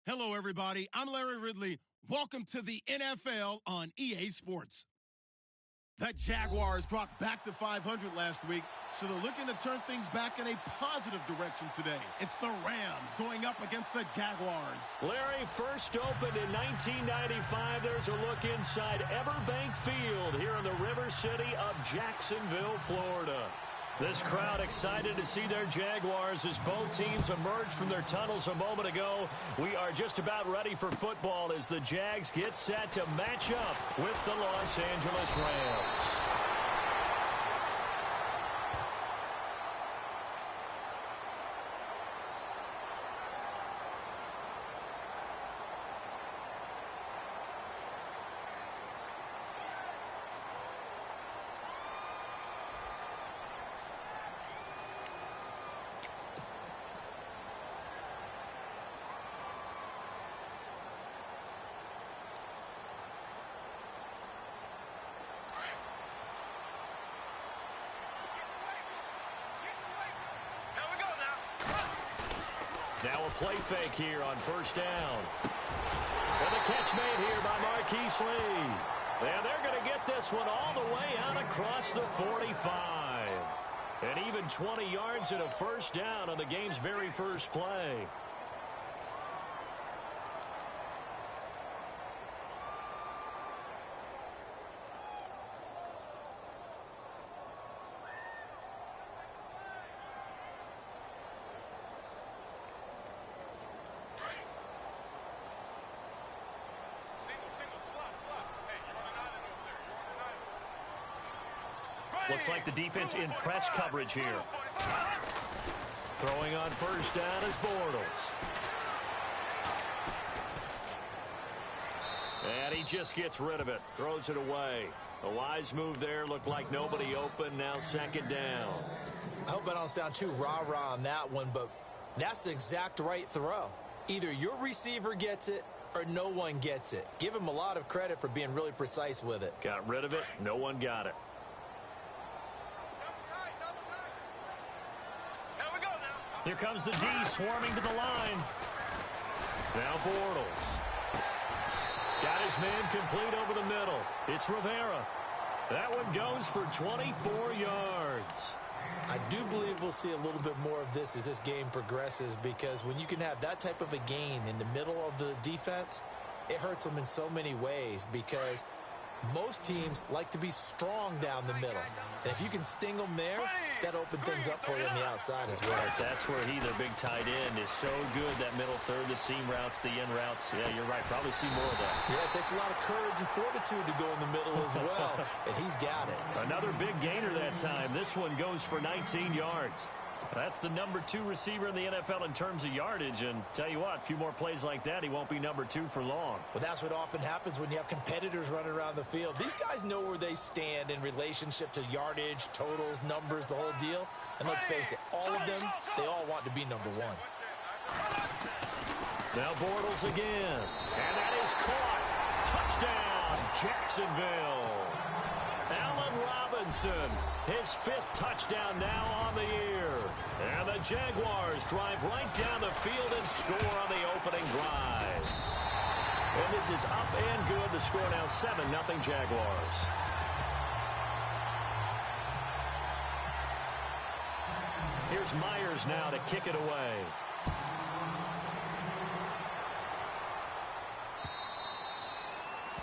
Hello, everybody. I'm Larry Ridley. Welcome to the NFL on EA Sports. The Jaguars dropped back to 500 last week, so they're looking to turn things back in a positive direction today. It's the Rams going up against the Jaguars. Larry, first opened in 1995. There's a look inside Everbank Field here in the River City of Jacksonville, Florida. This crowd excited to see their Jaguars as both teams emerged from their tunnels a moment ago. We are just about ready for football as the Jags get set to match up with the Los Angeles Rams. Now a play fake here on first down. And the catch made here by Marquise Lee. And they're going to get this one all the way out across the 45. And even 20 yards and a first down on the game's very first play. Looks like the defense in press coverage here. Throwing on first down is Bortles. And he just gets rid of it. Throws it away. A wise move there. Looked like nobody open. Now second down. I hope I don't sound too rah-rah on that one, but that's the exact right throw. Either your receiver gets it or no one gets it. Give him a lot of credit for being really precise with it. Got rid of it. No one got it. Here comes the D swarming to the line. Now Bortles. Got his man complete over the middle. It's Rivera. That one goes for 24 yards. I do believe we'll see a little bit more of this as this game progresses, because when you can have that type of a gain in the middle of the defense, it hurts them in so many ways, because most teams like to be strong down the middle. And if you can sting them there, that opens things up for you on the outside as well. That's where their big tight end, is so good. That middle third, the seam routes, the in routes. Yeah, you're right. Probably see more of that. Yeah, it takes a lot of courage and fortitude to go in the middle as well. And he's got it. Another big gainer that time. This one goes for 19 yards. That's the number 2 receiver in the NFL in terms of yardage. And tell you what, a few more plays like that, he won't be number 2 for long. Well, that's what often happens when you have competitors running around the field. These guys know where they stand in relationship to yardage, totals, numbers, the whole deal. And let's face it, all of them, they all want to be number 1. Now Bortles again. And that is caught. Touchdown, Jacksonville. Allen Robinson, his 5th touchdown now on the year. And the Jaguars drive right down the field and score on the opening drive. And this is up and good. The score now 7-0 Jaguars. Here's Myers now to kick it away.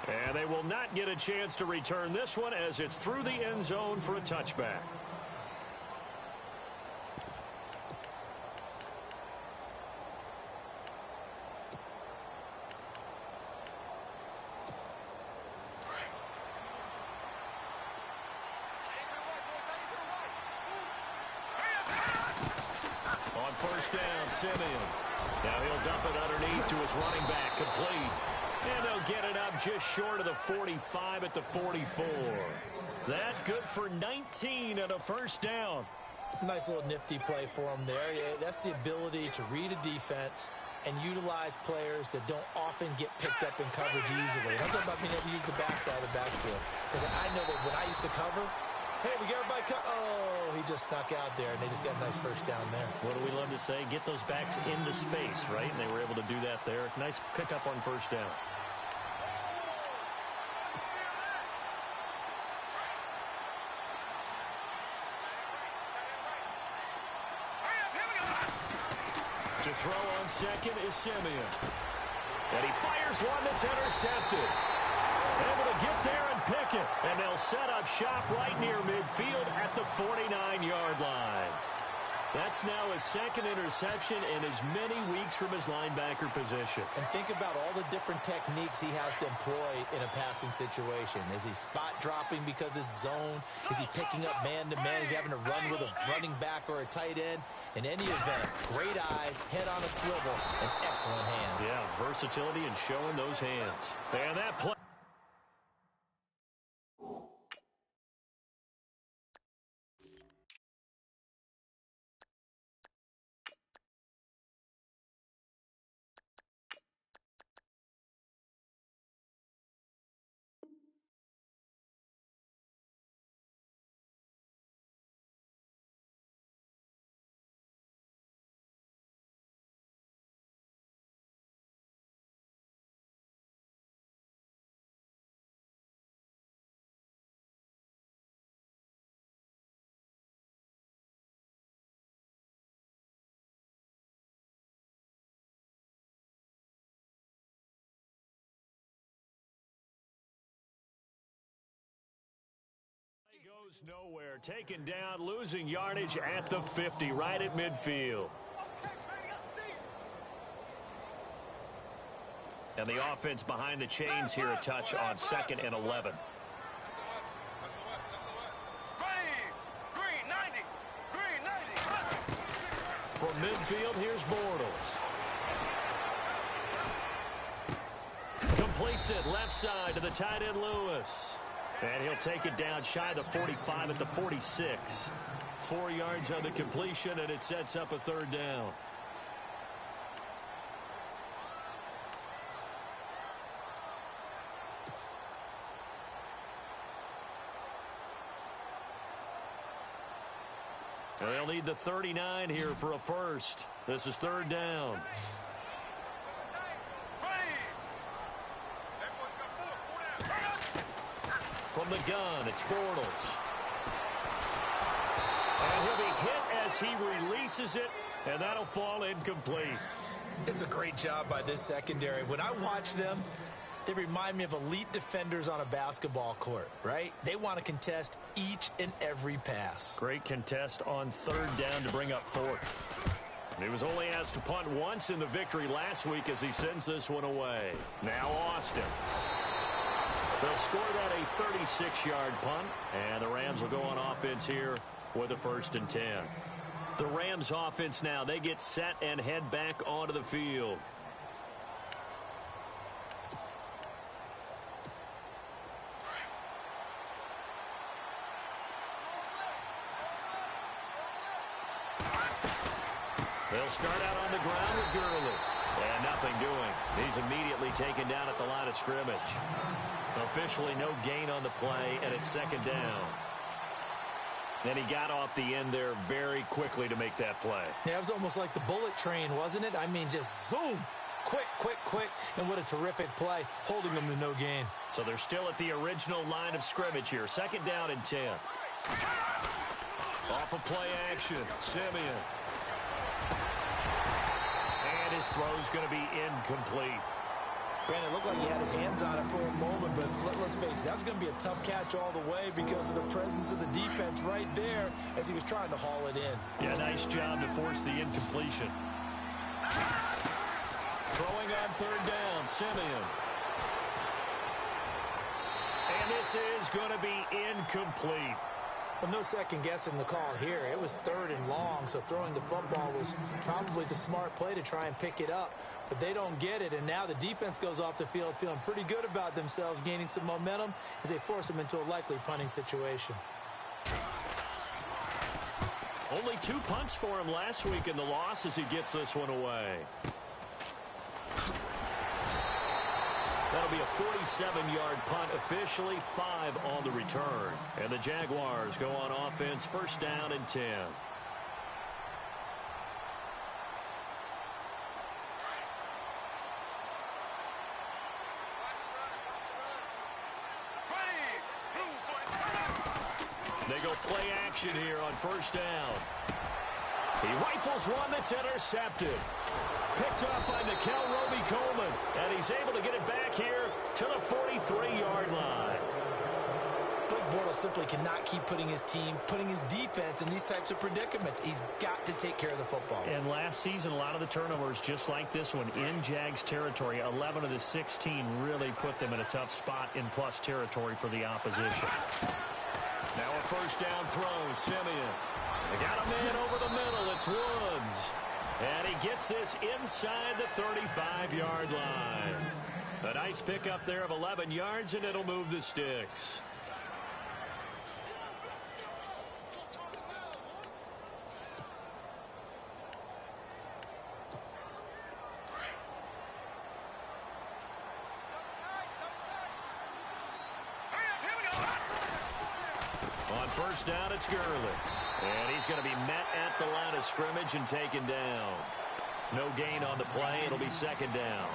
And they will not get a chance to return this one, as it's through the end zone for a touchback. On first down, Simeon. Now he'll dump it underneath to his running back, complete. And they'll get it up just short of the 45 at the 44. That good for 19 and a first down. Nice little nifty play for him there. Yeah, that's the ability to read a defense and utilize players that don't often get picked up in coverage easily. I'm talking about being able to use the backside of the backfield. Because I know that when I used to cover, Hey, we got everybody cut. Oh, he just snuck out there, and they just got a nice first down there. What do we love to say? Get those backs into space, right? And they were able to do that there. Nice pickup on first down. To throw on second is Simeon. And he fires one that's intercepted. Able to get there and pick it. And they'll set up shop right near midfield at the 49-yard line. That's now his second interception in as many weeks from his linebacker position. And think about all the different techniques he has to employ in a passing situation. Is he spot dropping because it's zone? Is he picking up man-to-man? Is he having to run with a running back or a tight end? In any event, great eyes, head on a swivel, and excellent hands. Yeah, versatility and showing those hands. And that play. Goes nowhere, taken down, losing yardage at the 50, right at midfield. And the offense behind the chains here a touch on 2nd and 11. From midfield, here's Bortles. Completes it left side to the tight end Lewis. And he'll take it down shy of the 45 at the 46. 4 yards on the completion, and it sets up a third down. They'll need the 39 here for a first. This is third down. From the gun, it's Bortles. And he'll be hit as he releases it, and that'll fall incomplete. It's a great job by this secondary. When I watch them, they remind me of elite defenders on a basketball court, right? They want to contest each and every pass. Great contest on third down to bring up fourth. He was only asked to punt once in the victory last week as he sends this one away. Now Austin. They'll score that a 36-yard punt, and the Rams will go on offense here with a 1st and 10. The Rams offense now, they get set and head back onto the field. They'll start out on the ground with Gurley. And nothing doing. He's immediately taken down at the line of scrimmage. Officially no gain on the play, and it's 2nd down. And he got off the end there very quickly to make that play. Yeah, it was almost like the bullet train, wasn't it? I mean, just zoom. Quick, quick, quick. And what a terrific play, holding them to no gain. So they're still at the original line of scrimmage here. 2nd down and 10. Off of play action, Simeon. And his throw's going to be incomplete. Brandon, it looked like he had his hands on it for a moment, but let's face it, that was going to be a tough catch all the way because of the presence of the defense right there as he was trying to haul it in. Yeah, nice job to force the incompletion. Throwing on third down, Simeon. And this is going to be incomplete. Well, no second guessing the call here. It was 3rd and long, so throwing the football was probably the smart play to try and pick it up. But they don't get it, and now the defense goes off the field feeling pretty good about themselves, gaining some momentum as they force them into a likely punting situation. Only 2 punts for him last week in the loss as he gets this one away. That'll be a 47-yard punt, officially 5 on the return. And the Jaguars go on offense, first down and 10. They go play action here on first down. He rifles one that's intercepted. Picked up by Nickel Roby-Coleman. And he's able to get it back here to the 43-yard line. Blake Bortles simply cannot keep putting his team, putting his defense in these types of predicaments. He's got to take care of the football. And last season, a lot of the turnovers, just like this one, in Jags territory, 11 of the 16 really put them in a tough spot in plus territory for the opposition. Now a first down throw, Simeon. They got a man over the middle. It's Woods. And he gets this inside the 35-yard line. A nice pickup there of 11 yards, and it'll move the sticks. On first down, it's Gurley. And he's going to be met at the line of scrimmage and taken down. No gain on the play. It'll be second down.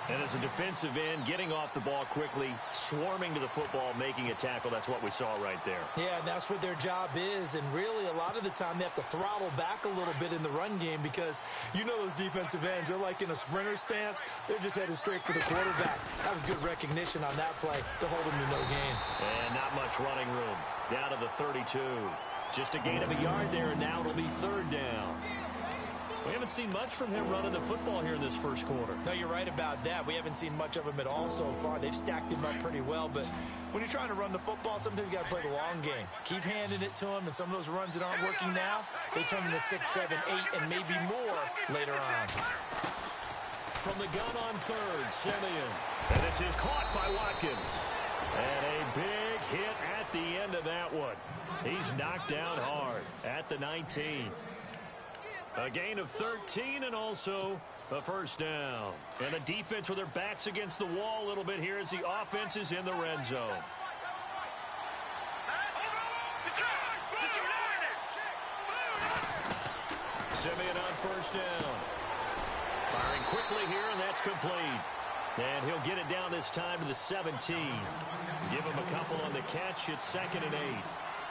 And as a defensive end, getting off the ball quickly, swarming to the football, making a tackle, that's what we saw right there. Yeah, and that's what their job is. And really, a lot of the time, they have to throttle back a little bit in the run game because you know those defensive ends, they're like in a sprinter stance. They're just headed straight for the quarterback. That was good recognition on that play to hold him to no gain. And not much running room. Down to the 32. Just a gain of a yard there, and now it'll be third down. We haven't seen much from him running the football here in this first quarter. No, you're right about that. We haven't seen much of him at all so far. They've stacked him up pretty well, but when you're trying to run the football, sometimes you got to play the long game. Keep handing it to him, and some of those runs that aren't working now, they turn into 6, 7, 8, and maybe more later on. From the gun on third, Simeon. And this is caught by Watkins. And a big hit at the end of that one. He's knocked down hard at the 19. A gain of 13 and also a first down. And the defense with their backs against the wall a little bit here as the offense is in the red zone. Simeon on first down. Firing quickly here, and that's complete. And he'll get it down this time to the 17. Give him a couple on the catch. It's 2nd and 8.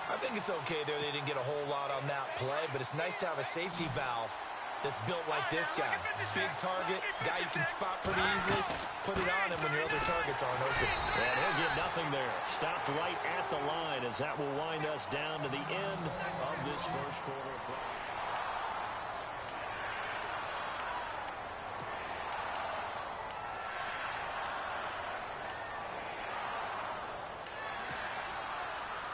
I think it's okay there. They didn't get a whole lot on that play, but it's nice to have a safety valve that's built like this guy. Big target, guy you can spot pretty easily. Put it on him when your other targets aren't open. And he'll get nothing there. Stopped right at the line as that will wind us down to the end of this first quarter of play.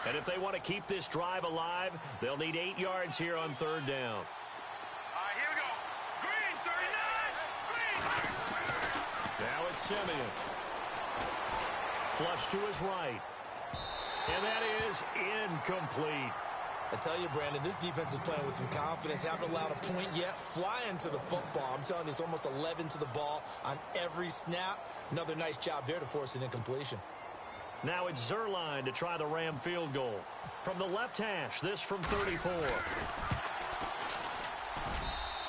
And if they want to keep this drive alive, they'll need 8 yards here on third down. Here we go. Green, 39. Green. Now it's Simeon. Flush to his right. And that is incomplete. I tell you, Brandon, this defense is playing with some confidence. Haven't allowed a point yet. Flying to the football. I'm telling you, it's almost 11 to the ball on every snap. Another nice job there to force an incompletion. Now it's Zerline to try the Ram field goal. From the left hash, this from 34.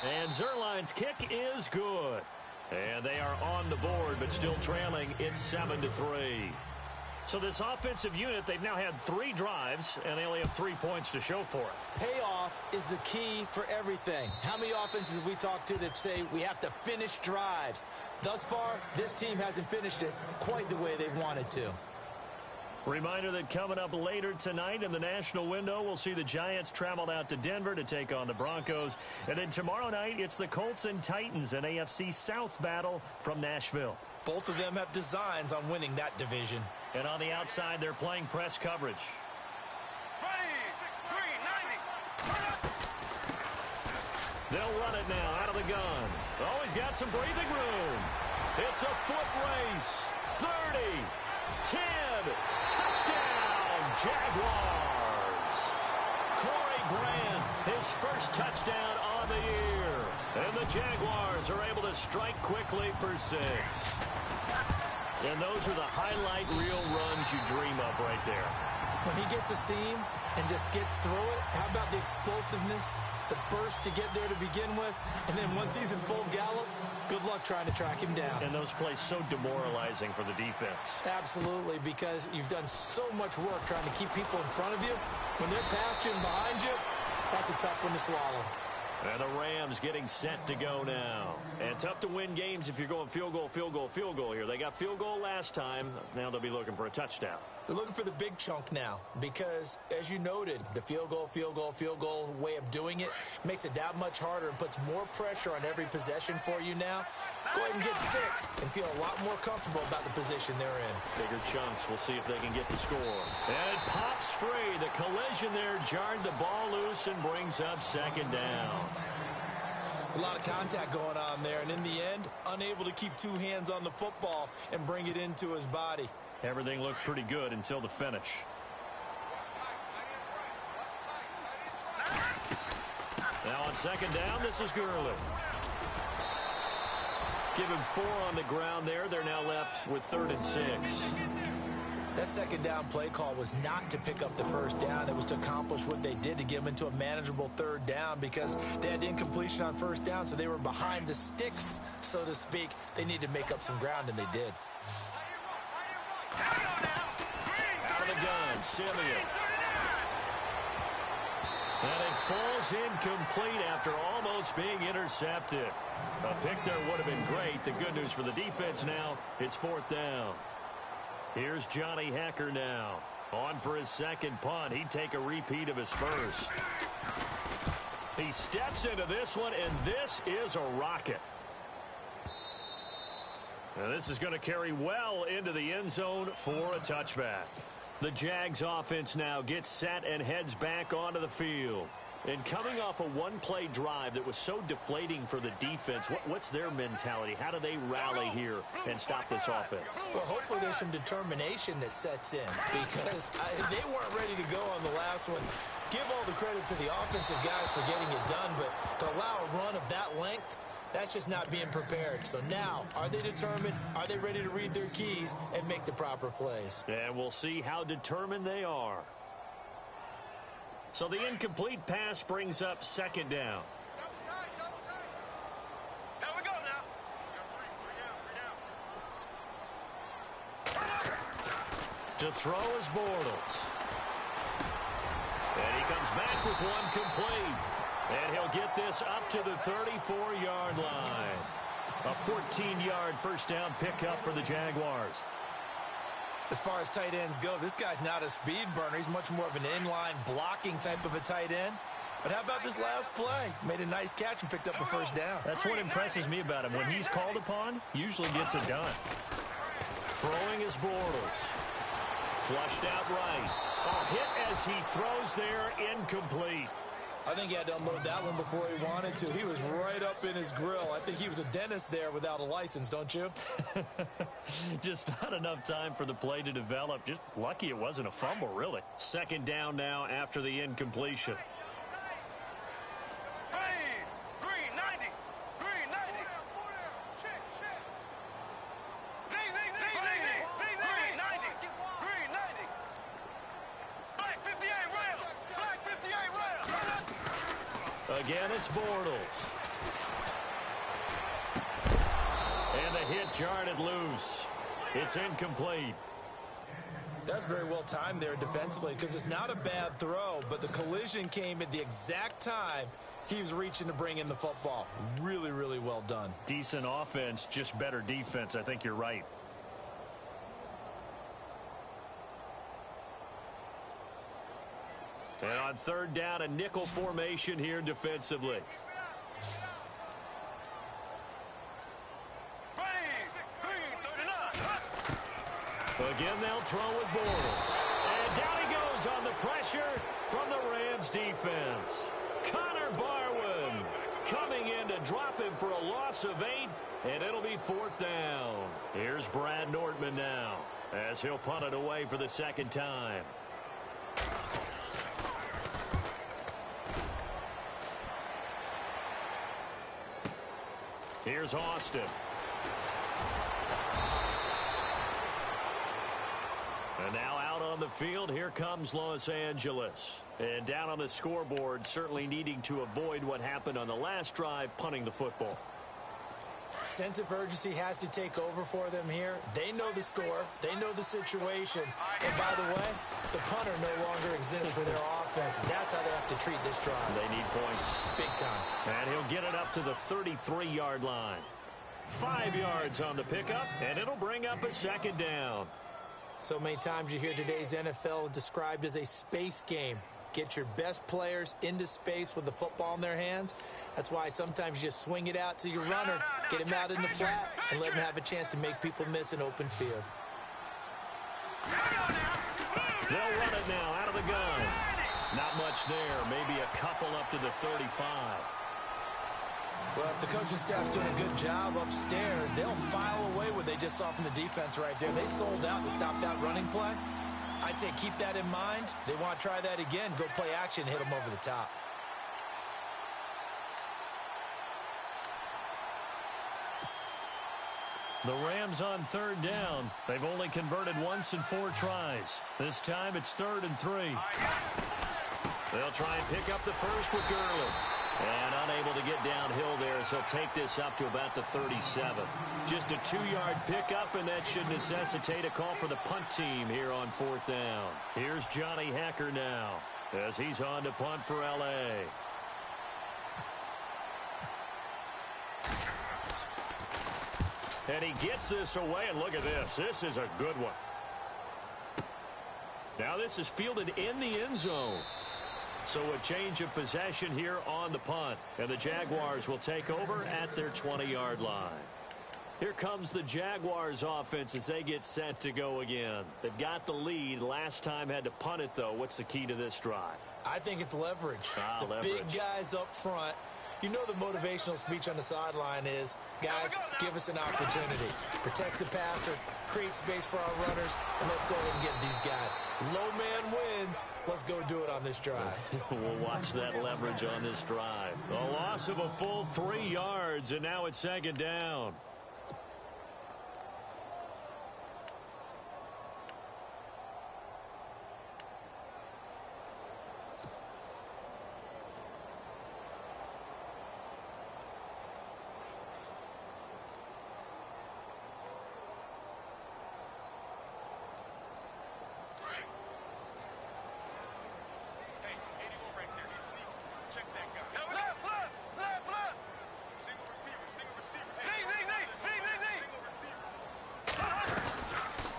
And Zerline's kick is good. And they are on the board, but still trailing. It's 7-3. So this offensive unit, they've now had 3 drives, and they only have 3 points to show for it. Payoff is the key for everything. How many offenses have we talked to that say we have to finish drives? Thus far, this team hasn't finished it quite the way they've wanted to. Reminder that coming up later tonight in the national window, we'll see the Giants travel out to Denver to take on the Broncos. And then tomorrow night, it's the Colts and Titans, an AFC South battle from Nashville. Both of them have designs on winning that division. And on the outside, they're playing press coverage. They'll run it now out of the gun. Oh, he's got some breathing room. It's a foot race. 30, 10, touchdown, Jaguars. Corey Grant, his first touchdown on the year. And the Jaguars are able to strike quickly for 6. And those are the highlight reel runs you dream of right there. When he gets a seam and just gets through it, how about the explosiveness, the burst to get there to begin with, and then once he's in full gallop, good luck trying to track him down. And those plays so demoralizing for the defense. Absolutely, because you've done so much work trying to keep people in front of you. When they're past you and behind you, that's a tough one to swallow. And the Rams getting set to go now. And tough to win games if you're going field goal, field goal, field goal here. They got field goal last time. Now they'll be looking for a touchdown. They're looking for the big chunk now because, as you noted, the field goal way of doing it makes it that much harder and puts more pressure on every possession for you now. Go ahead and get 6 and feel a lot more comfortable about the position they're in. Bigger chunks. We'll see if they can get the score. And it pops free. The collision there jarred the ball loose and brings up second down. It's a lot of contact going on there, and in the end, unable to keep 2 hands on the football and bring it into his body. Everything looked pretty good until the finish. Now on second down, this is Gurley. Give him 4 on the ground there. They're now left with 3rd and 6. That second down play call was not to pick up the first down. It was to accomplish what they did to get them into a manageable 3rd down because they had incompletion on first down, so they were behind the sticks, so to speak. They needed to make up some ground, and they did. Out of the gun, Simeon. And it falls incomplete after almost being intercepted. A pick there would have been great. The good news for the defense now, it's 4th down. Here's Johnny Hecker now. On for his second punt. He'd take a repeat of his first. He steps into this one, and this is a rocket. Now this is going to carry well into the end zone for a touchback. The Jags offense now gets set and heads back onto the field. And coming off a one-play drive that was so deflating for the defense, what's their mentality? How do they rally here and stop this offense? Well, hopefully there's some determination that sets in because they weren't ready to go on the last one. Give all the credit to the offensive guys for getting it done, but to allow a run of that length, that's just not being prepared. So now, are they determined? Are they ready to read their keys and make the proper plays? And we'll see how determined they are. So the incomplete pass brings up second down. Here we go now. To throw is Bortles. And he comes back with one complete. And he'll get this up to the 34-yard line. A 14-yard first down pickup for the Jaguars. As far as tight ends go, this guy's not a speed burner. He's much more of an inline blocking type of a tight end. But how about this last play? Made a nice catch and picked up a first down. That's what impresses me about him. When he's called upon, usually gets it done. Throwing is Bortles. Flushed out right. A hit as he throws there, incomplete. I think he had to unload that one before he wanted to. He was right up in his grill. I think he was a dentist there without a license, don't you? Just not enough time for the play to develop. Just lucky it wasn't a fumble, really. Second down now after the incompletion. Green 90. Green 90. Check. Green 90. Green 90. Black 58 rail. Black 58 rail. Again, it's Bortles. And the hit jarred it loose. It's incomplete. That's very well timed there defensively because it's not a bad throw, but the collision came at the exact time he was reaching to bring in the football. Really, really well done. Decent offense, just better defense. I think you're right. And on third down, a nickel formation here defensively. Again, they'll throw with Bortles. And down he goes on the pressure from the Rams defense. Connor Barwin coming in to drop him for a loss of 8, and it'll be 4th down. Here's Brad Nortman now as he'll punt it away for the second time. Here's Austin. And now out on the field, here comes Los Angeles. And down on the scoreboard, certainly needing to avoid what happened on the last drive, punting the football. Sense of urgency has to take over for them here. They know the score. They know the situation. And by the way, the punter no longer exists for their offense. And that's how they have to treat this drive. They need points. Big time. And he'll get it up to the 33-yard line. 5 yards on the pickup, and it'll bring up a second down. So many times you hear today's NFL described as a space game. Get your best players into space with the football in their hands. That's why sometimes you just swing it out to your runner, get him out in the flat, and let him have a chance to make people miss an open field. They'll run it now out of the gun. Not much there, maybe a couple up to the 35. Well, if the coaching staff's doing a good job upstairs, they'll file away what they just saw from the defense right there. They sold out to stop that running play. I'd say keep that in mind. They want to try that again. Go play action, hit them over the top. The Rams on third down. They've only converted once in 4 tries. This time it's 3rd and 3. They'll try and pick up the first with Gurley. And unable to get downhill there, so he'll take this up to about the 37. Just a 2-yard pickup, and that should necessitate a call for the punt team here on 4th down. Here's Johnny Hacker now as he's on to punt for L.A. And he gets this away, and look at this. This is a good one. Now this is fielded in the end zone. So a change of possession here on the punt. And the Jaguars will take over at their 20-yard line. Here comes the Jaguars offense as they get set to go again. They've got the lead. Last time had to punt it, though. What's the key to this drive? I think it's leverage. Leverage. Big guys up front. You know the motivational speech on the sideline is, guys, give us an opportunity. Protect the passer, create space for our runners, and let's go ahead and get these guys. Low man wins. Let's go do it on this drive. We'll watch that leverage on this drive. A loss of a full 3 yards, and now it's 2nd down.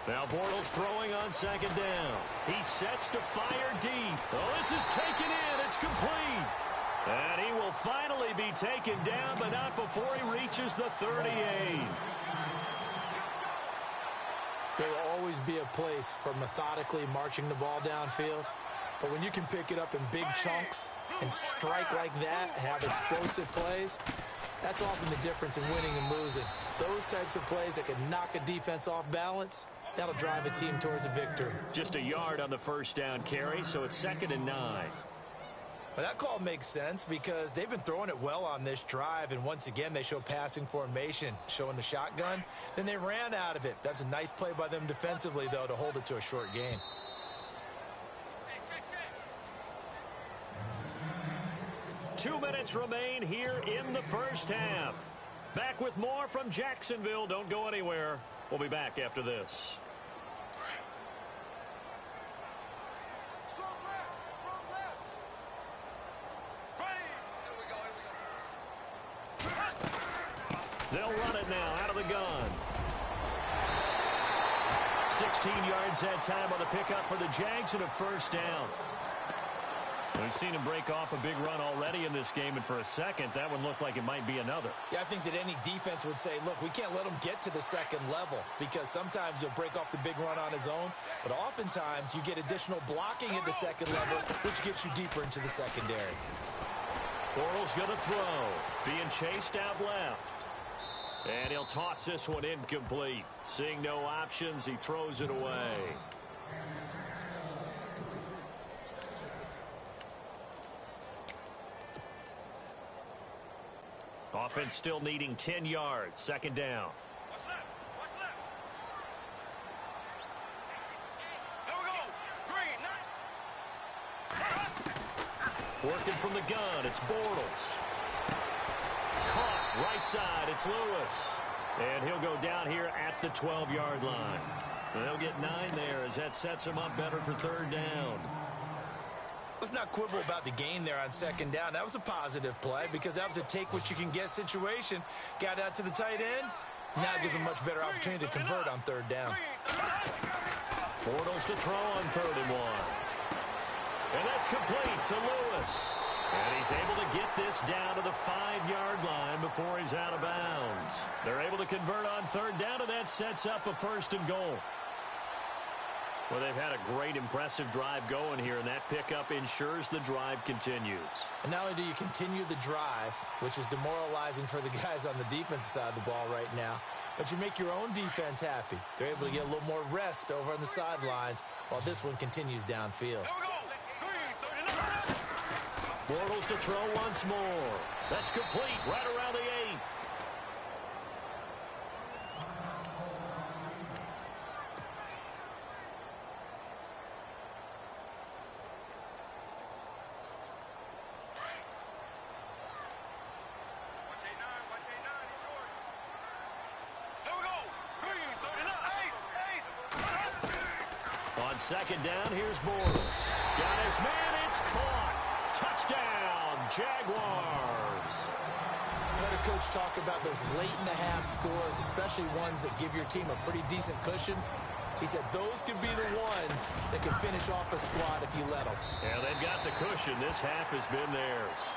Now Bortles throwing on 2nd down. He sets to fire deep. Oh, this is taken in. It's complete. And he will finally be taken down, but not before he reaches the 38. There will always be a place for methodically marching the ball downfield. But when you can pick it up in big chunks and strike like that, have explosive plays, that's often the difference in winning and losing. Those types of plays that can knock a defense off balance, that'll drive a team towards a victory. Just a yard on the 1st down carry, so it's 2nd and 9. Well, that call makes sense because they've been throwing it well on this drive, and once again they show passing formation, showing the shotgun. Then they ran out of it. That's a nice play by them defensively, though, to hold it to a short gain. Two minutes remain here in the 1st half. Back with more from Jacksonville. Don't go anywhere. We'll be back after this. They'll run it now out of the gun. 16 yards that time on the pickup for the Jags and a 1st down. We've seen him break off a big run already in this game, and for a second, that one looked like it might be another. Yeah, I think that any defense would say, look, we can't let him get to the 2nd level because sometimes he'll break off the big run on his own, but oftentimes you get additional blocking at the 2nd level, which gets you deeper into the secondary. Bortles going to throw, being chased out left. And he'll toss this one incomplete. Seeing no options, he throws it away. Offense still needing 10 yards. 2nd down. What's left? What's left? Working from the gun, it's Bortles. Caught, right side, it's Lewis. And he'll go down here at the 12-yard line. They'll get 9 there as that sets him up better for third down. Let's not quibble about the gain there on second down. That was a positive play because that was a take-what-you-can-get situation. Got out to the tight end. Now gives him a much better opportunity to convert on third down. Bortles to throw on 3rd and 1. And that's complete to Lewis. And he's able to get this down to the 5-yard line before he's out of bounds. They're able to convert on third down, and that sets up a 1st and goal. Well, they've had a great, impressive drive going here, and that pickup ensures the drive continues. And not only do you continue the drive, which is demoralizing for the guys on the defensive side of the ball right now, but you make your own defense happy. They're able to get a little more rest over on the sidelines while this one continues downfield. Bortles to throw once more. That's complete right around the 8. On second down, here's Bortles. Got his man, it's caught. Touchdown, Jaguars. Let a coach talk about those late-in-the-half scores, especially ones that give your team a pretty decent cushion. He said those could be the ones that can finish off a squad if you let them. Yeah, they've got the cushion. This half has been theirs.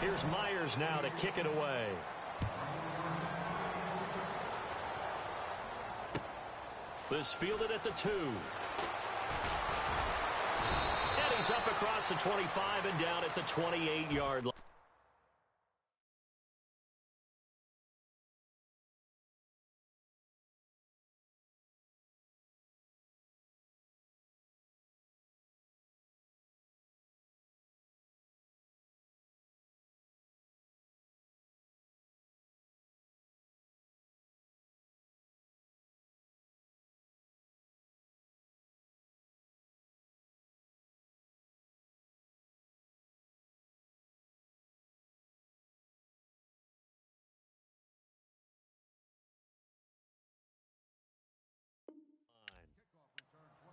Here's Myers now to kick it away. This fielded at the 2. And he's up across the 25 and down at the 28-yard line.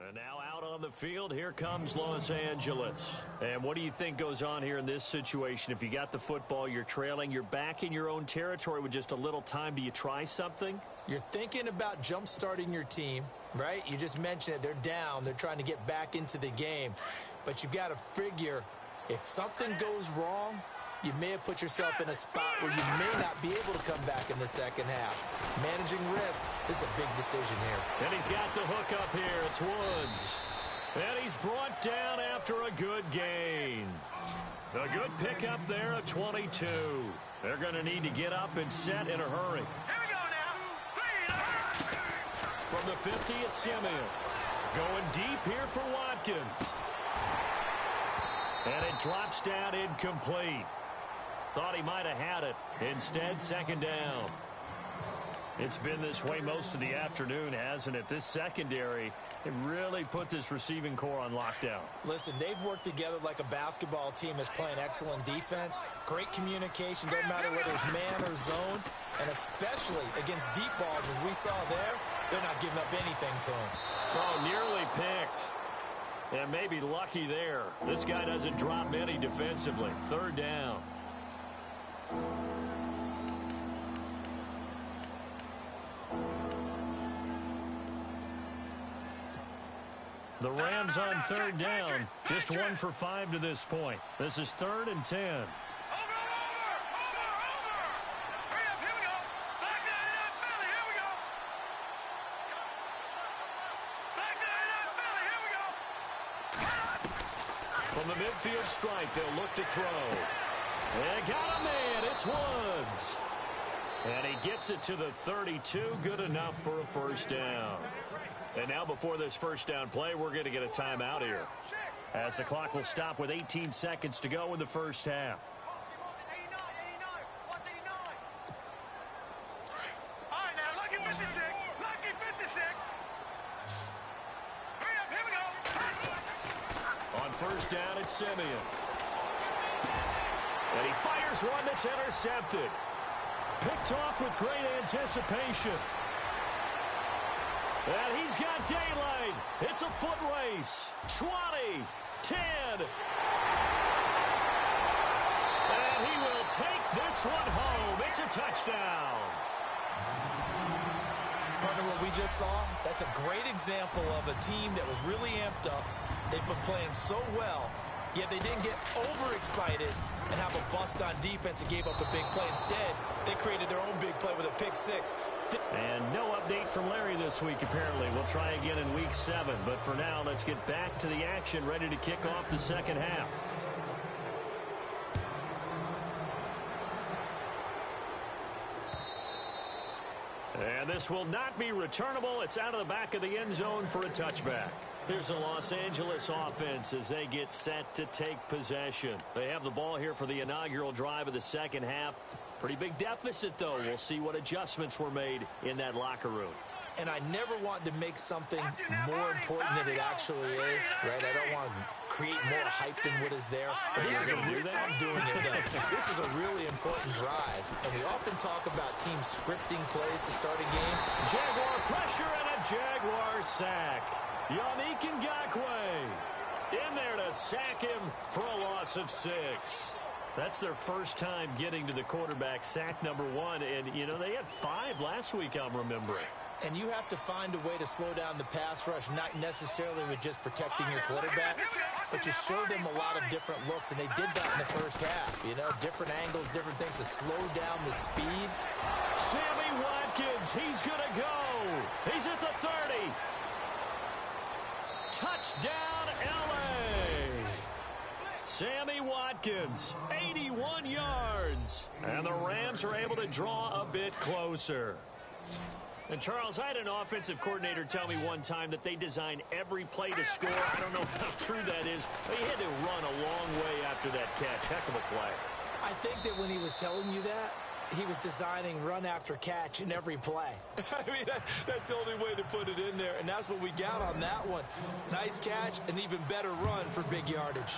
And now out on the field, here comes Los Angeles. And what do you think goes on here in this situation? If you got the football, you're trailing, you're back in your own territory with just a little time. Do you try something? You're thinking about jump-starting your team, right? You just mentioned it. They're down. They're trying to get back into the game. But you've got to figure if something goes wrong, you may have put yourself in a spot where you may not be able to come back in the second half. Managing risk is a big decision here. And he's got the hook up here. It's Woods. And he's brought down after a good gain. A good pickup there at 22. They're going to need to get up and set in a hurry. Here we go now. From the 50, it's Simeon. Going deep here for Watkins. And it drops down incomplete. Thought he might have had it. Instead, second down. It's been this way most of the afternoon, hasn't it? This secondary, it really put this receiving core on lockdown. Listen, they've worked together like a basketball team that's playing excellent defense. Great communication, doesn't matter whether it's man or zone. And especially against deep balls, as we saw there, they're not giving up anything to him. Oh, nearly picked. And maybe lucky there. This guy doesn't drop many defensively. Third down. The Rams on third down. Just 1 for 5 to this point. This is 3rd and 10. Over! Hurry up, here we go. Back there in that Philly, here we go. Back there in that Philly, here we go. From the midfield stripe, they'll look to throw. And got a man. It's Woods. And he gets it to the 32. Good enough for a first down. And now before this first down play, we're going to get a timeout here, as the clock will stop with 18 seconds to go in the first half. first down at Simeon. And he fires one that's intercepted. Picked off with great anticipation. And he's got daylight. It's a foot race. 20, 10. And he will take this one home. It's a touchdown. Partner, what we just saw, that's a great example of a team that was really amped up. They've been playing so well, yet they didn't get overexcited and have a bust on defense and gave up a big play. Instead, they created their own big play with a pick six. And no update from Larry this week, apparently. We'll try again in week 7. But for now, let's get back to the action, ready to kick off the second half. And this will not be returnable. It's out of the back of the end zone for a touchback. Here's the Los Angeles offense as they get set to take possession. They have the ball here for the inaugural drive of the second half. Pretty big deficit, though. We'll see what adjustments were made in that locker room. And I never want to make something more important than it actually is, right? I don't want to create more hype than what is there. But this is a really, I'm doing it, though. This is a really important drive. And we often talk about teams scripting plays to start a game. Jaguar pressure and a Jaguar sack. Yannick Ngakoue in there to sack him for a loss of 6. That's their first time getting to the quarterback, sack number 1. And, you know, they had 5 last week, I'm remembering. And you have to find a way to slow down the pass rush, not necessarily with just protecting your quarterback, but you show them a lot of different looks, and they did that in the first half. You know, different angles, different things to slow down the speed. Sammy Watkins, he's going to go. He's at the 30. Touchdown, L.A. Sammy Watkins, 81 yards. And the Rams are able to draw a bit closer. And, Charles, I had an offensive coordinator tell me one time that they design every play to score. I don't know how true that is, but he had to run a long way after that catch. Heck of a play. I think that when he was telling you that, he was designing run after catch in every play. I mean, that's the only way to put it in there, and that's what we got on that one. Nice catch, an even better run for big yardage.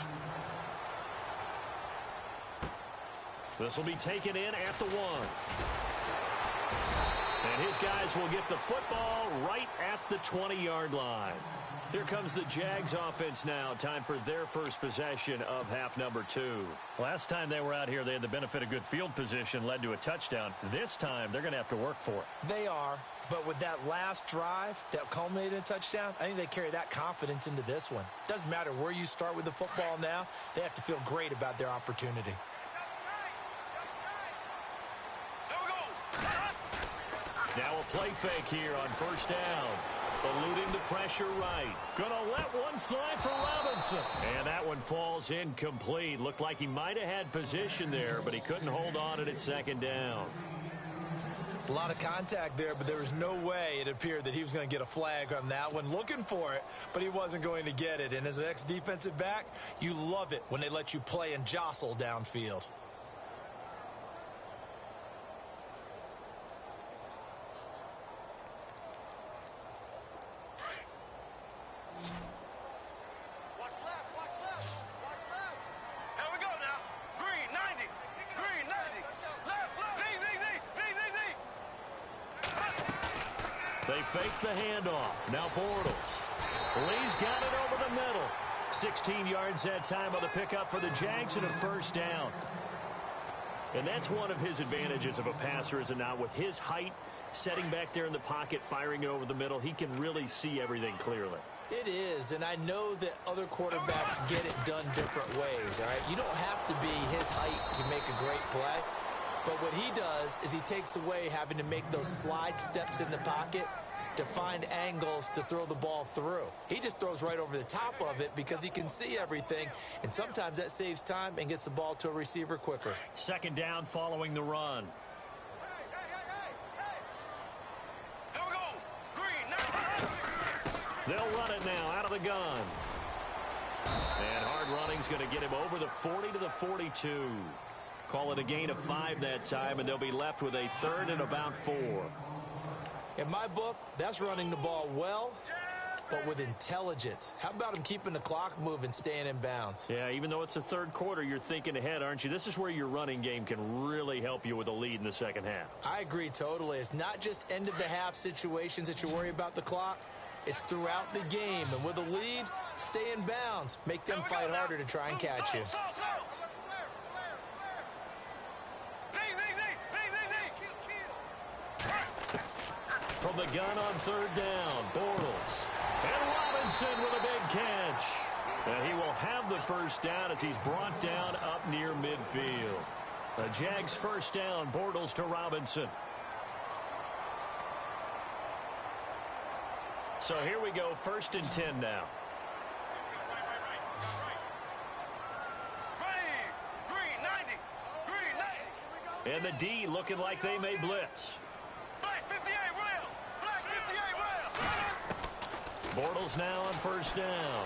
This will be taken in at the 1. And his guys will get the football right at the 20-yard line. Here comes the Jags offense now. Time for their first possession of half number 2. Last time they were out here, they had the benefit of good field position, led to a touchdown. This time, they're going to have to work for it. They are, but with that last drive that culminated in a touchdown, I think they carry that confidence into this one. Doesn't matter where you start with the football now. They have to feel great about their opportunity. Now a play fake here on first down. Eluding the pressure right. Gonna let one fly for Robinson. And that one falls incomplete. Looked like he might have had position there, but he couldn't hold on at second down. A lot of contact there, but there was no way it appeared that he was going to get a flag on that one. Looking for it, but he wasn't going to get it. And as an ex-defensive back, you love it when they let you play and jostle downfield. They fake the handoff. Now Bortles. Lee's got it over the middle. 16 yards that time on the pickup for the Jags and a first down. And that's one of his advantages of a passer, is it not? With his height, setting back there in the pocket, firing over the middle, he can really see everything clearly. It is, and I know that other quarterbacks get it done different ways, all right? You don't have to be his height to make a great play. But what he does is he takes away having to make those slide steps in the pocket to find angles to throw the ball through. He just throws right over the top of it because he can see everything, and sometimes that saves time and gets the ball to a receiver quicker. Second down following the run. They'll run it now out of the gun. And hard running's going to get him over the 40 to the 42. Call it a gain of 5 that time, and they'll be left with a third and about 4. In my book, that's running the ball well but with intelligence. How about him keeping the clock moving, staying in bounds? Yeah, even though it's the third quarter, you're thinking ahead, aren't you? This is where your running game can really help you with a lead in the second half. I agree totally. It's not just end-of-the-half situations that you worry about the clock. It's throughout the game. And with a lead, stay in bounds. Make them fight harder to try and catch you. From the gun on third down, Bortles. And Robinson with a big catch. And he will have the first down as he's brought down up near midfield. The Jags first down, Bortles to Robinson. So here we go, 1st and 10 now. And the D looking like they may blitz. Bortles now on first down.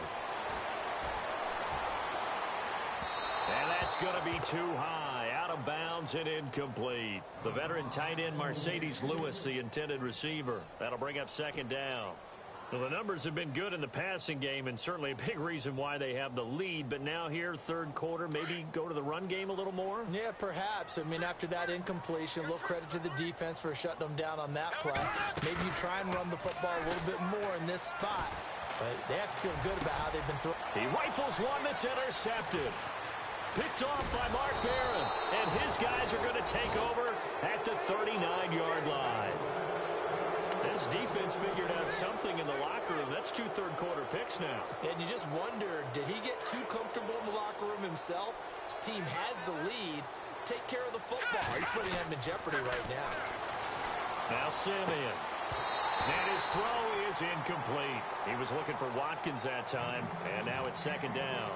And that's going to be too high. Out of bounds and incomplete. The veteran tight end Mercedes Lewis, the intended receiver. That'll bring up 2nd down. Well, the numbers have been good in the passing game, and certainly a big reason why they have the lead. But now here, third quarter, maybe go to the run game a little more? Yeah, perhaps. I mean, after that incompletion, a little credit to the defense for shutting them down on that play. Maybe you try and run the football a little bit more in this spot. But they have to feel good about how they've been throwing. He rifles one that's intercepted. Picked off by Mark Barron. And his guys are going to take over at the 39-yard line. This defense figured out something in the locker room. That's 2 third-quarter picks now. And you just wonder, did he get too comfortable in the locker room himself? His team has the lead. Take care of the football. He's putting them in jeopardy right now. Now Simeon. And his throw is incomplete. He was looking for Watkins that time, and now it's 2nd down.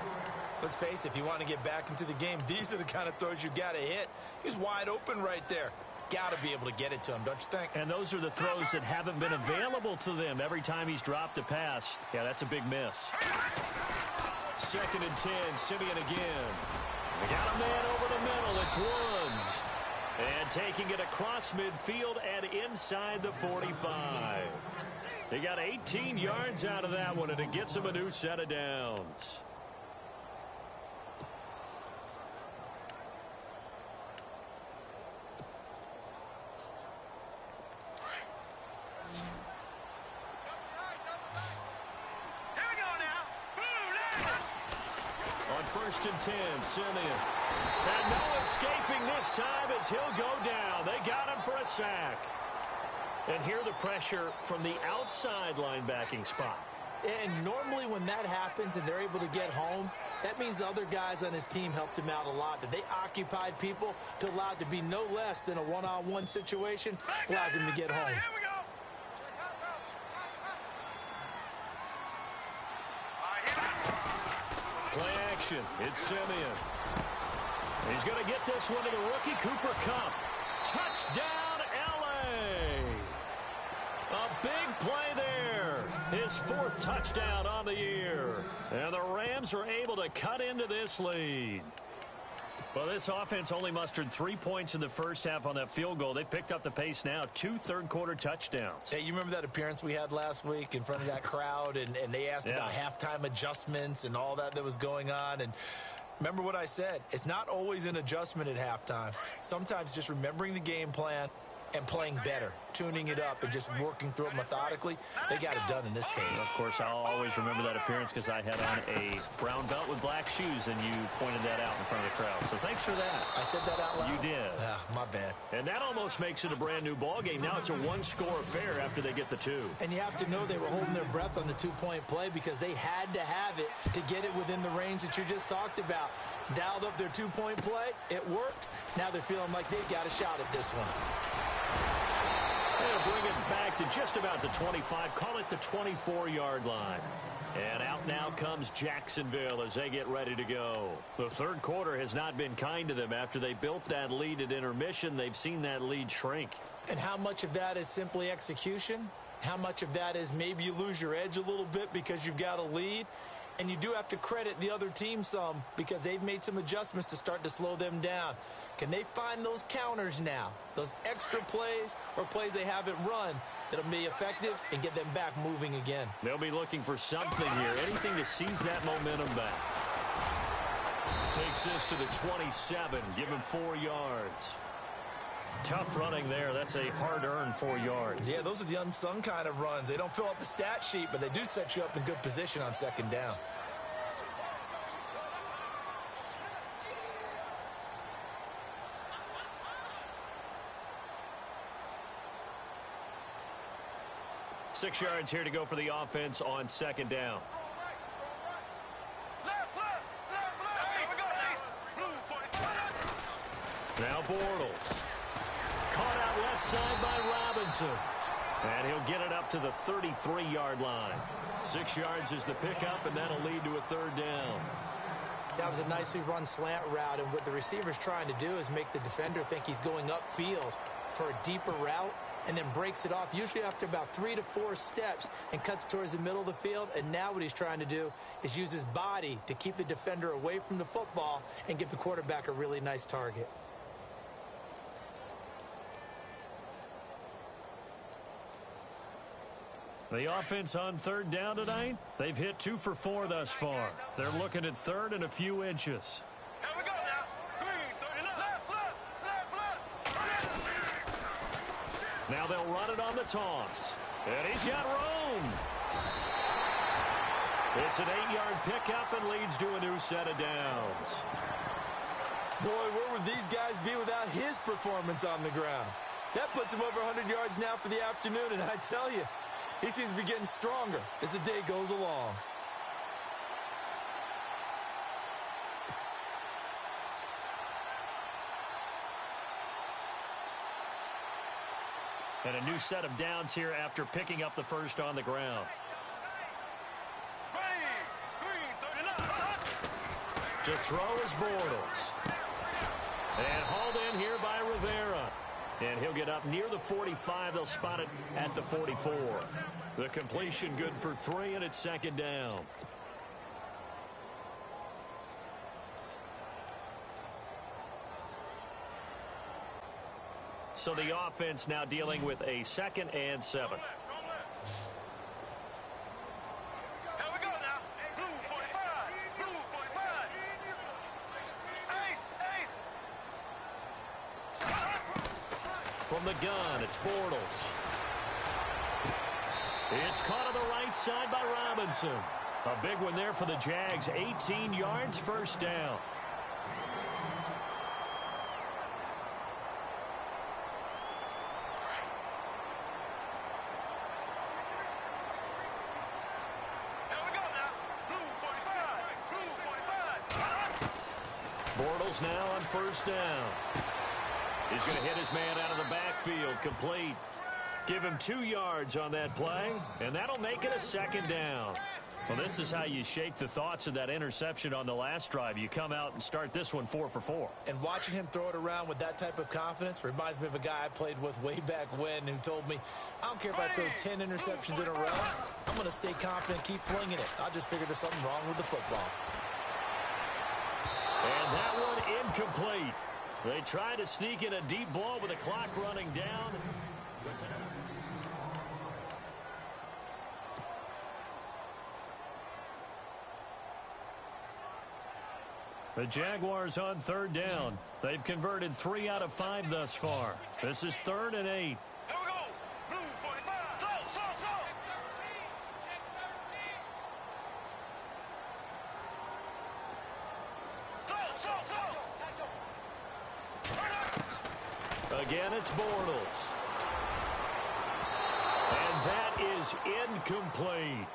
Let's face it, if you want to get back into the game, these are the kind of throws you got to hit. He's wide open right there. Got to be able to get it to him, don't you think? And those are the throws that haven't been available to them every time he's dropped a pass. Yeah, that's a big miss. 2nd and 10, Simeon again. They got a man over the middle. It's Woods. And taking it across midfield and inside the 45. They got 18 yards out of that one, and it gets them a new set of downs. On 1st and 10, Simeon. And no escaping this time as he'll go down. They got him for a sack. And here the pressure from the outside linebacking spot. And normally when that happens and they're able to get home, that means the other guys on his team helped him out a lot. That they occupied people to allow it to be no less than a one-on-one situation allows him to get home. Play action. It's Simeon. He's going to get this one to the rookie, Cooper Kupp. Touchdown, L.A. A big play there. His 4th touchdown on the year. And the Rams are able to cut into this lead. Well, this offense only mustered 3 points in the first half on that field goal. They picked up the pace now. 2 third-quarter touchdowns. Hey, you remember that appearance we had last week in front of that crowd, and they asked about halftime adjustments and all that was going on, and remember what I said. It's not always an adjustment at halftime. Sometimes just remembering the game plan and playing better, tuning it up and just working through it methodically. They got it done in this case. Of course, I'll always remember that appearance because I had on a brown belt with black shoes, and you pointed that out in front of the crowd. So thanks for that. I said that out loud? You did. Yeah, my bad. And that almost makes it a brand-new ball game. Now it's a one-score affair after they get the 2. And you have to know they were holding their breath on the 2-point play because they had to have it to get it within the range that you just talked about. Dialed up their 2-point play. It worked. Now they're feeling like they've got a shot at this one. They'll bring it back to just about the 25. Call it the 24-yard line. And out now comes Jacksonville as they get ready to go. The third quarter has not been kind to them. After they built that lead at intermission, they've seen that lead shrink. And how much of that is simply execution? How much of that is maybe you lose your edge a little bit because you've got a lead? And you do have to credit the other team some because they've made some adjustments to start to slow them down. Can they find those counters now, those extra plays or plays they haven't run It'll be effective and get them back moving again. They'll be looking for something here, anything to seize that momentum back. Takes this to the 27, give him 4 yards. Tough running there. That's a hard-earned 4 yards. Yeah, those are the unsung kind of runs. They don't fill up the stat sheet, but they do set you up in good position on second down. Six yards here to go for the offense on second down. Now Bortles. Caught out left side by Robinson. And he'll get it up to the 33-yard line. 6 yards is the pickup, and that'll lead to a third down. That was a nicely run slant route, and what the receiver's trying to do is make the defender think he's going upfield for a deeper route, and then breaks it off, usually after about 3 to 4 steps, and cuts towards the middle of the field. And now what he's trying to do is use his body to keep the defender away from the football and give the quarterback a really nice target. The offense on third down tonight, they've hit 2 for 4 thus far. They're looking at third and a few inches. Here we go now. Green, 39. Left. Now they'll run it on the toss. And he's got room. It's an 8-yard pickup and leads to a new set of downs. Boy, where would these guys be without his performance on the ground? That puts him over 100 yards now for the afternoon, and I tell you, he seems to be getting stronger as the day goes along. And a new set of downs here after picking up the first on the ground. Green, 39. To throw is Bortles. And hauled in here by Rivera. And he'll get up near the 45. They'll spot it at the 44. The completion good for 3, and it's second down. So the offense now dealing with a 2nd and 7. Here we go now. Blue 45. Blue 45. Ace. From the gun, it's Bortles. It's caught on the right side by Robinson. A big one there for the Jags. 18 yards, first down. Here we go now. Blue 45. Blue 45. Bortles now on first down. He's going to hit his man out of the backfield, complete. Give him 2 yards on that play, and that'll make it a second down. Well, this is how you shake the thoughts of that interception on the last drive. You come out and start this one 4 for 4. And watching him throw it around with that type of confidence reminds me of a guy I played with way back when who told me, I don't care if I throw 10 interceptions in a row. I'm going to stay confident, keep flinging it. I just figured there's something wrong with the football. And that one incomplete. They try to sneak in a deep ball with the clock running down. The Jaguars on third down. They've converted 3 out of 5 thus far. This is 3rd and 8. Here we go. Blue 45. Slow. Again, it's Bortles. And that is incomplete.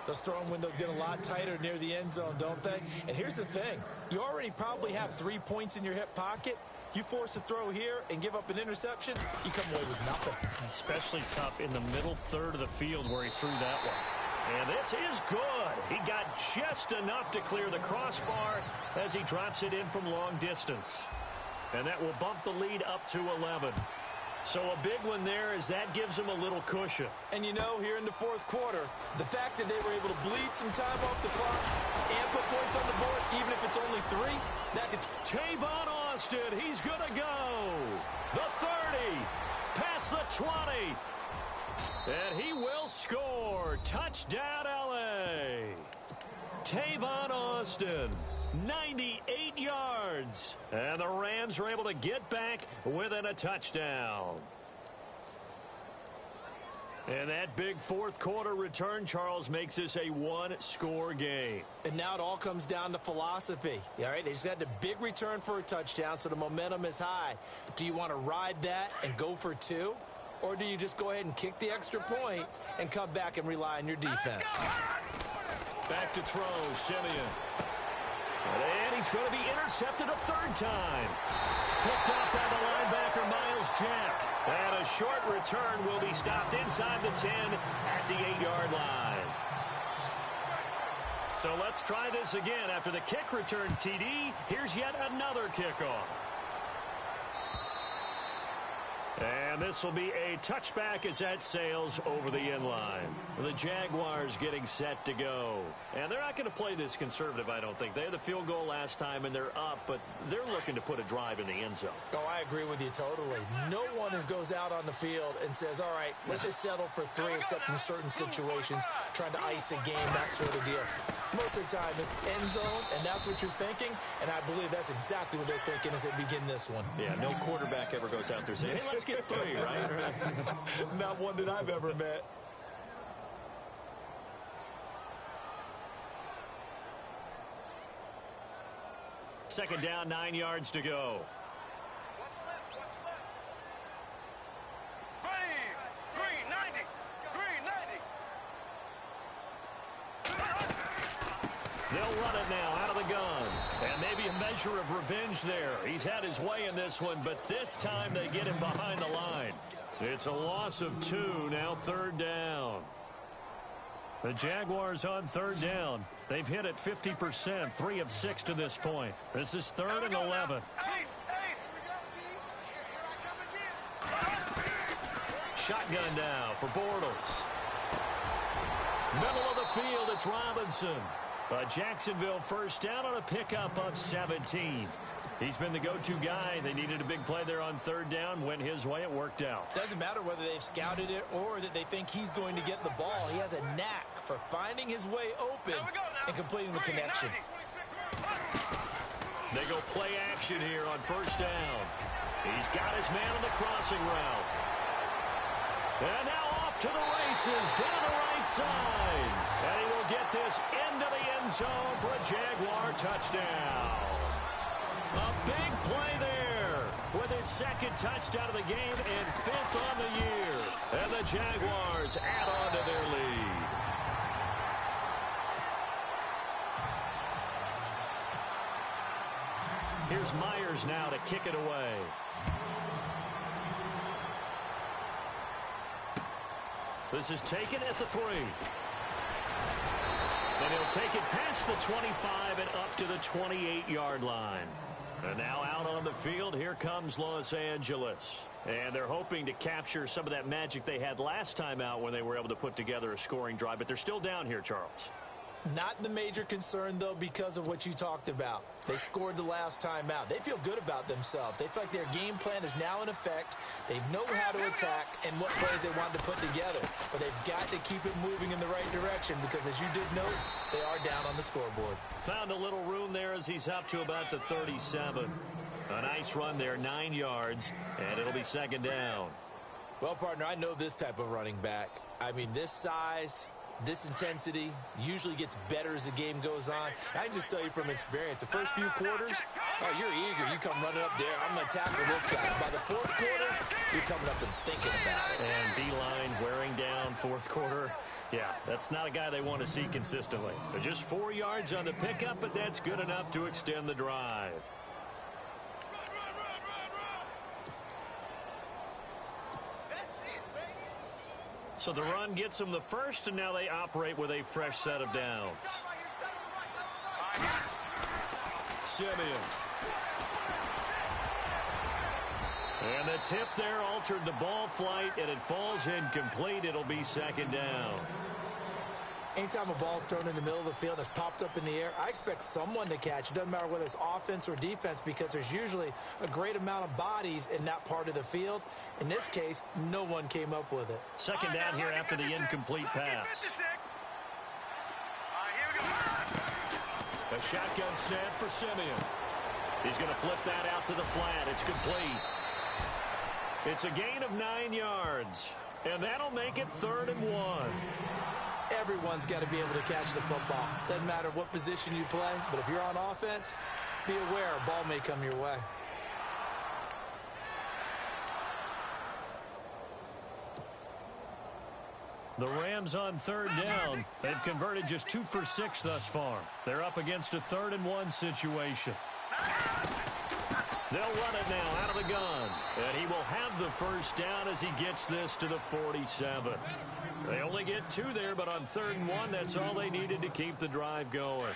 Those throwing windows get a lot tighter near the end zone, don't they? And here's the thing. You already probably have 3 points in your hip pocket. You force a throw here and give up an interception, you come away with nothing. Especially tough in the middle third of the field where he threw that one. And this is good. He got just enough to clear the crossbar as he drops it in from long distance. And that will bump the lead up to 11. So a big one there as that gives him a little cushion. And you know, here in the 4th quarter, the fact that they were able to bleed some time off the clock and put points on the board, even if it's only 3, that could... Tavon Austin, he's going to go. The 30, past the 20. And he will score. Touchdown, L.A. Tavon Austin, 98 yards. And the Rams are able to get back within a touchdown. And that big fourth quarter return, Charles, makes this a one-score game. And now it all comes down to philosophy. All right, they just had a big return for a touchdown, so the momentum is high. Do you want to ride that and go for two? Or do you just go ahead and kick the extra point and come back and rely on your defense? Back to throw, Simeon. And he's going to be intercepted a third time. Picked up by the linebacker, Miles Jack. And a short return will be stopped inside the 10 at the 8-yard line. So let's try this again. After the kick return TD, here's yet another kickoff. And this will be a touchback as that sails over the end line. The Jaguars getting set to go. And they're not going to play this conservative, I don't think. They had the field goal last time, and they're up, but they're looking to put a drive in the end zone. Oh, I agree with you totally. No one goes out on the field and says, all right, let's just settle for three, except in certain situations, trying to ice a game, that sort of deal. Most of the time, it's end zone, and that's what you're thinking, and I believe that's exactly what they're thinking as they begin this one. Yeah, no quarterback ever goes out there saying, hey, let's get three, right? Not one that I've ever met. Second down, 9 yards to go. What's left? What's left? Green 90. Green 90. They'll run it now out of the gun. And maybe a measure of revenge there. He's had his way in this one, but this time they get him behind the line. It's a loss of 2, now third down. The Jaguars on third down. They've hit it 50%, 3 of 6 to this point. This is 3rd and 11. Shotgun now for Bortles. Middle of the field, it's Robinson. Jacksonville first down on a pickup of 17. He's been the go-to guy. They needed a big play there on third down. Went his way. It worked out. Doesn't matter whether they've scouted it or that they think he's going to get the ball. He has a knack for finding his way open and completing the connection. They go play action here on first down. He's got his man on the crossing route. And now off to the races down the right side. And he will get this into the end zone for a Jaguar touchdown. A big play there with his second touchdown of the game and 5th on the year. And the Jaguars add on to their lead. Here's Myers now to kick it away. This is taken at the 3. And he'll take it past the 25 and up to the 28-yard line. And now out on the field, here comes Los Angeles. And they're hoping to capture some of that magic they had last time out when they were able to put together a scoring drive. But they're still down here, Charles. Not the major concern, though, because of what you talked about. They scored the last time out. They feel good about themselves. They feel like their game plan is now in effect. They know how to attack and what plays they want to put together. But they've got to keep it moving in the right direction because, as you did note, they are down on the scoreboard. Found a little room there as he's up to about the 37. A nice run there, 9 yards, and it'll be second down. Well, partner, I know this type of running back. I mean, this size, this intensity usually gets better as the game goes on. I can just tell you from experience, the first few quarters, oh, you're eager. You come running up there. I'm going to tackle this guy. By the fourth quarter, you're coming up and thinking about it. And D-line wearing down fourth quarter. Yeah, that's not a guy they want to see consistently. They're just 4 yards on the pickup, but that's good enough to extend the drive. So the run gets them the first, and now they operate with a fresh set of downs. Simeon. And the tip there altered the ball flight, and it falls incomplete. It'll be second down. Anytime a ball's thrown in the middle of the field and it's popped up in the air, I expect someone to catch. It doesn't matter whether it's offense or defense because there's usually a great amount of bodies in that part of the field. In this case, no one came up with it. Second down here after the incomplete pass. A shotgun snap for Simeon. He's going to flip that out to the flat. It's complete. It's a gain of 9 yards, and that'll make it 3rd and 1. Everyone's got to be able to catch the football. Doesn't matter what position you play, but if you're on offense, be aware a ball may come your way. The Rams on 3rd down. They've converted just 2 for 6 thus far. They're up against a 3rd and 1 situation. They'll run it now out of the gun. And he will have the first down as he gets this to the 47. They only get 2 there, but on 3rd and 1, that's all they needed to keep the drive going.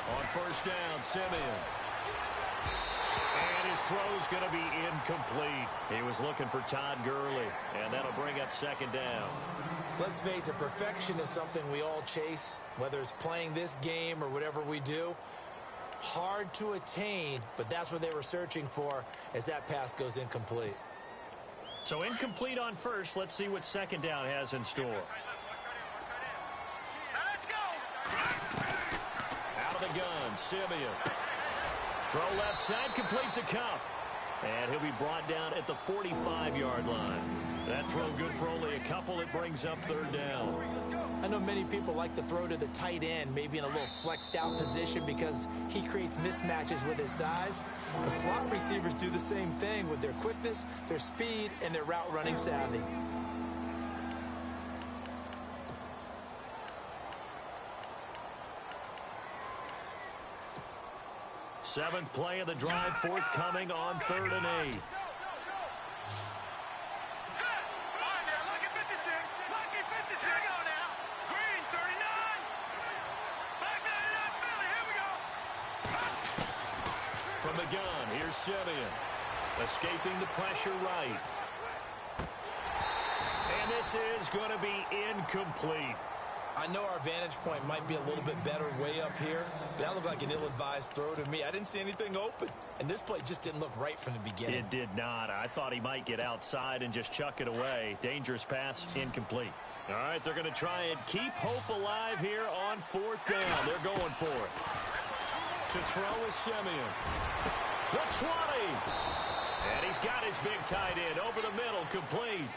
On 1st down, Simeon. And his throw's going to be incomplete. He was looking for Todd Gurley, and that'll bring up 2nd down. Let's face it, perfection is something we all chase, whether it's playing this game or whatever we do. Hard to attain, but that's what they were searching for as that pass goes incomplete. So incomplete on 1st. Let's see what 2nd down has in store. Let's go. Out of the gun, Simeon. Throw left side, complete to Cup. And he'll be brought down at the 45-yard line. That throw good for only a couple. It brings up 3rd down. I know many people like to throw to the tight end, maybe in a little flexed out position because he creates mismatches with his size. But slot receivers do the same thing with their quickness, their speed, and their route running savvy. Seventh play of the drive forthcoming on 3rd and 8. From the gun, here's Simeon. Escaping the pressure right. And this is going to be incomplete. I know our vantage point might be a little bit better way up here, but that looked like an ill-advised throw to me. I didn't see anything open, and this play just didn't look right from the beginning. It did not. I thought he might get outside and just chuck it away. Dangerous pass, incomplete. All right, they're going to try and keep hope alive here on 4th down. They're going for it. To throw is Simeon. The 20. And he's got his big tight end over the middle, complete.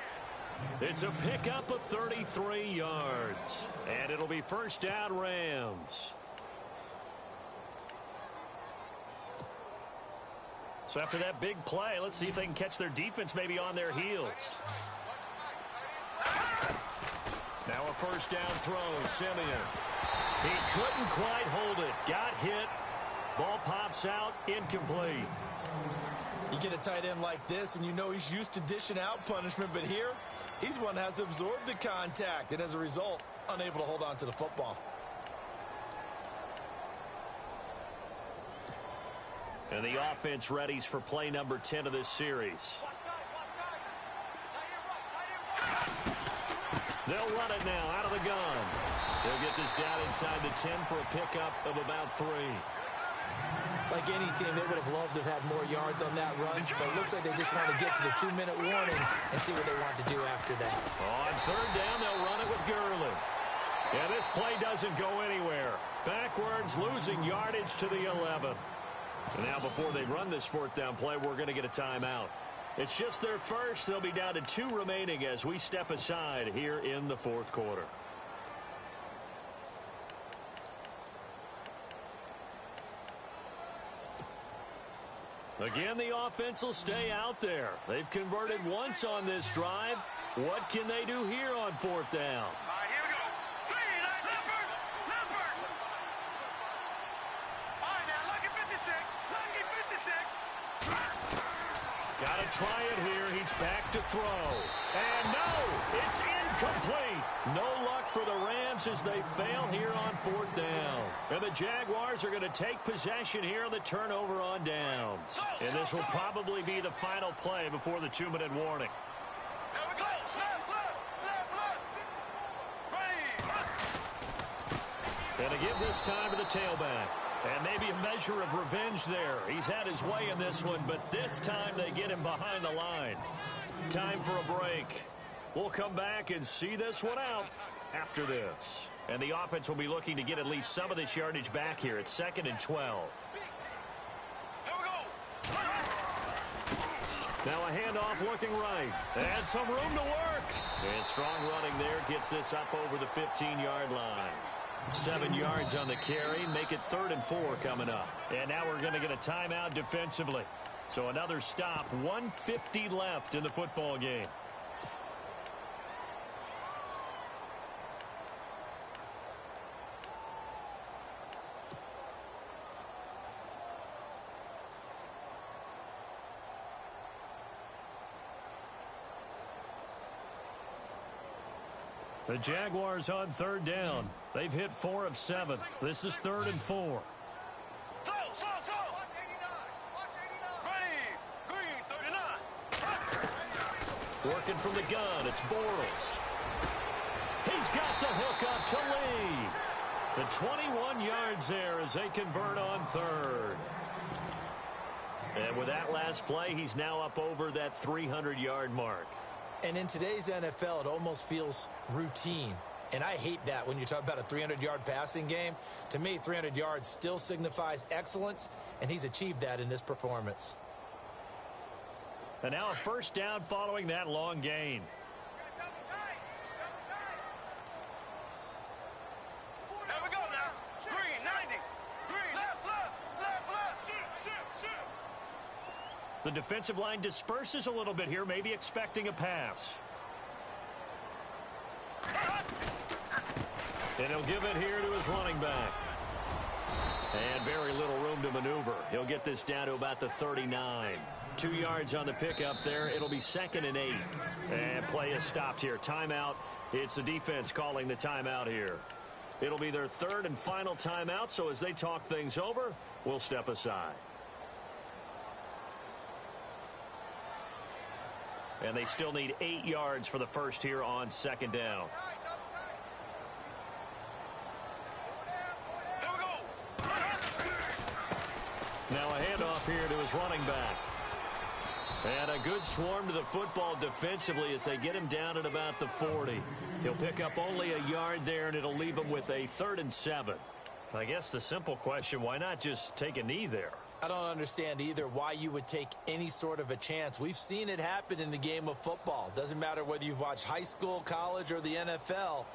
It's a pickup of 33 yards. And it'll be 1st down, Rams. So after that big play, let's see if they can catch their defense maybe on their heels. Now a 1st down throw, Simeon. He couldn't quite hold it. Got hit. Ball pops out, incomplete. You get a tight end like this, and you know he's used to dishing out punishment, but here, he's one that has to absorb the contact, and as a result, unable to hold on to the football. And the offense readies for play number 10 of this series. They'll run it now out of the gun. They'll get this down inside the 10 for a pickup of about 3. Like any team, they would have loved to have had more yards on that run, but it looks like they just want to get to the 2-minute warning and see what they want to do after that. On 3rd down, they'll run it with Gurley. Yeah, this play doesn't go anywhere. Backwards, losing yardage to the 11. And now before they run this 4th down play, we're going to get a timeout. It's just their first. They'll be down to 2 remaining as we step aside here in the 4th quarter. Again, the offense will stay out there. They've converted once on this drive. What can they do here on 4th down? All right, here we go. Leopard. All right, now, lucky 56. Got to try it here. He's back to throw. And no, it's incomplete. No luck for the Rams as they fail here on 4th down. And the Jaguars are going to take possession here on the turnover on downs. And this will probably be the final play before the 2-minute warning. Here we go. Left. Ready. And to give this time to the tailback. And maybe a measure of revenge there. He's had his way in this one, but this time they get him behind the line. Time for a break. We'll come back and see this one out after this. And the offense will be looking to get at least some of this yardage back here at 2nd and 12. Here we go. Now a handoff looking right. And some room to work. And strong running there gets this up over the 15-yard line. 7 yards on the carry. Make it 3rd and 4 coming up. And now we're going to get a timeout defensively. So another stop. 1:50 left in the football game. The Jaguars on 3rd down. They've hit 4 of 7. This is 3rd and 4. Slow. Watch 89. Ready. Green, 39. Working from the gun, it's Bortles. He's got the hook up to Lee. The 21 yards there as they convert on 3rd. And with that last play, he's now up over that 300-yard mark. And in today's NFL, it almost feels routine. And I hate that when you talk about a 300-yard passing game. To me, 300 yards still signifies excellence, and he's achieved that in this performance. And now a 1st down following that long gain. Here we go now. Green, 90. Green, left. Shoot. The defensive line disperses a little bit here, maybe expecting a pass. And he'll give it here to his running back. And very little room to maneuver. He'll get this down to about the 39. 2 yards on the pickup there. It'll be 2nd and 8. And play is stopped here. Timeout. It's the defense calling the timeout here. It'll be their 3rd and final timeout, so as they talk things over, we'll step aside. And they still need 8 yards for the first here on 2nd down. Here we go. Now a handoff here to his running back. And a good swarm to the football defensively as they get him down at about the 40. He'll pick up only a yard there, and it'll leave him with a 3rd and 7. I guess the simple question, why not just take a knee there? I don't understand either why you would take any sort of a chance. We've seen it happen in the game of football. Doesn't matter whether you've watched high school, college, or the NFL.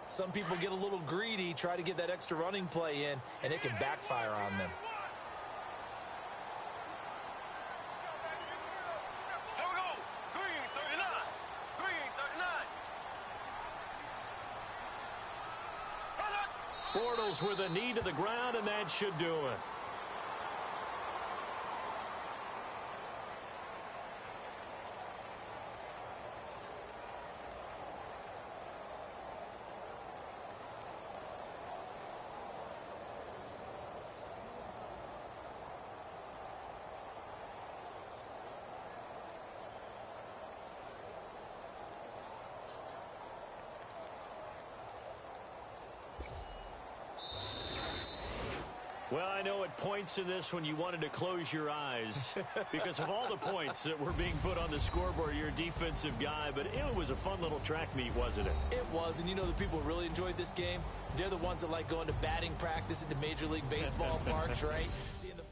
Some people get a little greedy, try to get that extra running play in, and it can backfire on them. Here we go. Green, 39. Green, 39. Bortles with a knee to the ground, and that should do it. Well, I know at points in this when you wanted to close your eyes because of all the points that were being put on the scoreboard. You're a defensive guy, but it was a fun little track meet, wasn't it? It was, and you know the people who really enjoyed this game? They're the ones that like going to batting practice at the Major League Baseball parks, right? Seeing the